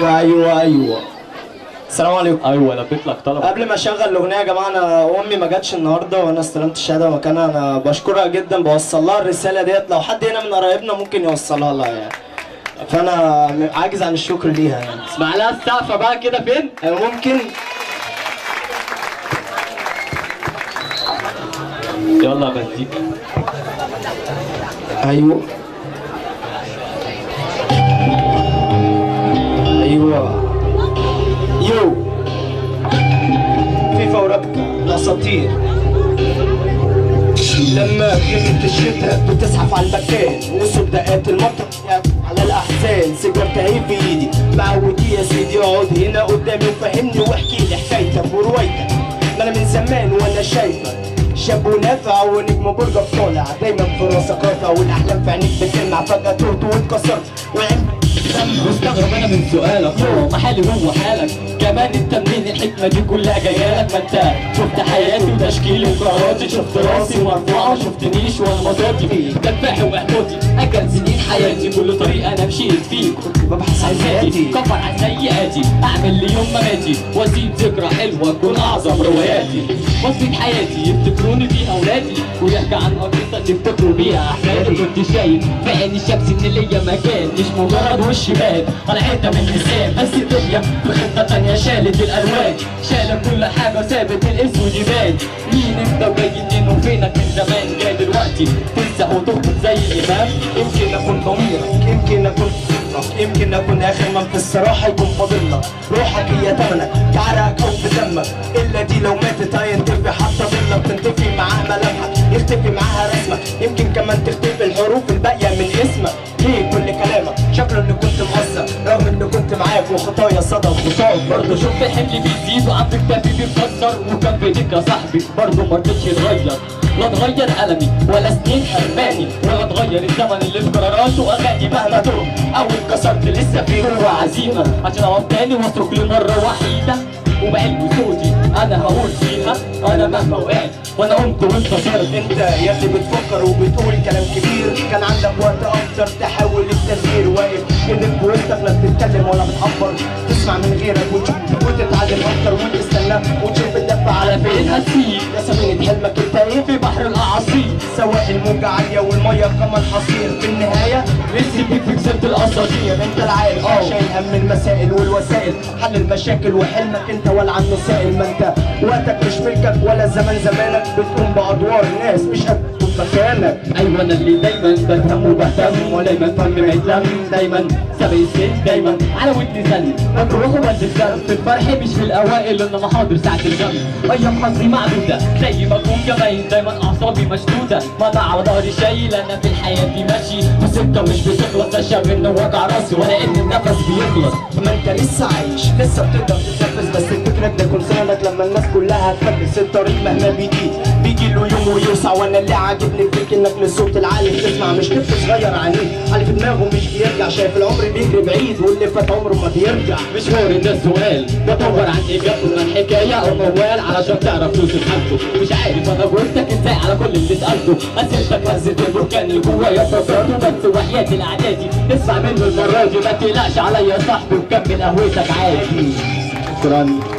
ايوه ايوه ايوه. السلام عليكم. ايوه لبيت لك طلب. قبل ما اشغل الاغنيه يا جماعه، انا امي ما جاتش النهارده وانا استلمت الشهاده مكانها. انا بشكرها جدا، بوصل لها الرساله ديت، لو حد هنا من قرايبنا ممكن يوصلها لها يعني. فانا عاجز عن الشكر ليها يعني. اسمع لها السقفه بقى كده فين؟ ممكن. يلا بديك. ايوه ايوه يو فيفا وربكة الاساطير. لما كانت الشتاء بتزحف على المكان وصدقات المطر على الاحزان، سيجارتي اهي في ايدي، معودي يا سيدي اقعد هنا قدامي وفهمني واحكي لي حكايتك وروايتك. ما انا من زمان وانا شايفك شاب ونافع ونجم برجك طالع، دايما في راسك رافع والاحلام في عينيك بتلمع، فجاه تهت واتكسرت وعمت. مستغرب انا من سؤالك، ما حالي هو حالك كمان، انت منين الحكمه دي كلها جايالك؟ ما انت شفت حياتي وتشكيلي وقراراتي، شفت راسي مرفوعه ما شفتنيش وانا مصادي، تنفعي واحباطي اجل سنين حياتي، كل طريق انا مشيت فيه كنت ببحث عن ذاتي، كفر عن سيئاتي، اعمل ليوم مماتي واسيب ذكرى حلوه تكون اعظم رواياتي، وصفة حياتي يفتكروني بيها اولادي، ويحكي عن قصه يفتكروا بيها احفادي. كنت شايف في عيني الشمس ان ليا مكان، مش مجرد وش بان على حته من اللسان، بس الدنيا في خطه تانيه شالت الالوان، شالت كل حاجه وسابت الاسود يبان. مين انت وجاي منين وفينك من زمان؟ جاي دلوقتي تمسح وتخبط زي الامام. يمكن اكون ضميرك، يمكن اكون يمكن اكون اخر من في الصراحه يكون فاضلك، روحك هي تمنك بعرقك او بدمك، الا دي لو ماتت هينطفي حتى ظلك، تنطفي معاها ملامحك يختفي معاها رسمك، يمكن كمان تختفي الحروف الباقيه من اسمك. ليه كل كلامك شكله اني كنت مقصر رغم اني كنت معاك وخطايا صدى وخطاك، برضه شفت حملي بيزيد وعم كتافي بيتكسر، وكان في ايديك يا صاحبي برضه مرضتش يتغير، لا اتغير ألمي ولا سنين حرماني، ولا اتغير الزمن اللي في قراراته واغاني مهما تروح او اتكسرت لسه في روح عزيمه، عشان اقف تاني واصرخ لمره وحيده وبعلم صوتي انا هقول فيها انا مهما وقعت وانا قمت وانت صرت. انت يا اللي بتفكر وبتقول كلام كبير، كان عندك وقت اكتر تحاول التغيير، واقف كلمت بوسطك لا بتتكلم ولا بتعبر، تسمع من غيرك وتتعلم اكتر وتستنى وتشوف الدفة على فين هتسيب يا سفينة حلمك انت ايه في بحر الاعاصير، سواء الموجة عالية والمية كمان حصير، في النهاية لسه بيك في كسرت الاساطير. انت العاقل شايل هم المسائل والوسائل، حل المشاكل وحلمك انت ولا عن مسائل، ما انت وقتك مش ملكك ولا الزمان زمانك، بتقوم بادوار ناس مش قد مكانك. ايوه انا اللي دايما بفهم وبهتم ودايما فمي معتلم، دايما سابق السن دايما على ودني زن، بروح وبنزل دم في الفرح مش في الاوائل، انما حاضر ساعه الجنب، ايام حظي معدوده زي ما اكون جباين، دايما اعصابي مشدوده، ما انا على ظهري شايل، انا في الحياه دي ماشي وسكه مش بتخلص، اشم ان وجع راسي ولا ان النفس بيخلص. ما انت لسه عايش لسه بتقدر تتنفس، بس الفكره ده يكون سندك لما الناس كلها هتفكس، الطريق مهما بيجي له يوم ويوسع، وانا اللي عاجبني فيك انك للصوت العالي بتسمع، مش طفل صغير عنيد علي في دماغه مش بيرجع، شايف العمر بيجري بعيد واللي فات عمره ما بيرجع. مش هوري ده السؤال بدور عن اجابته من حكايه او موال علشان تعرف توصف حالته، مش عارف انا جوزتك ازاي على كل اللي سالته، اسئلتك هزت البركان اللي جوايا فكرته، بس وحياتي الاعدادي اسمع منه المره دي، ما تقلقش عليا يا صاحبي وكمل قهوتك عادي. شكرا.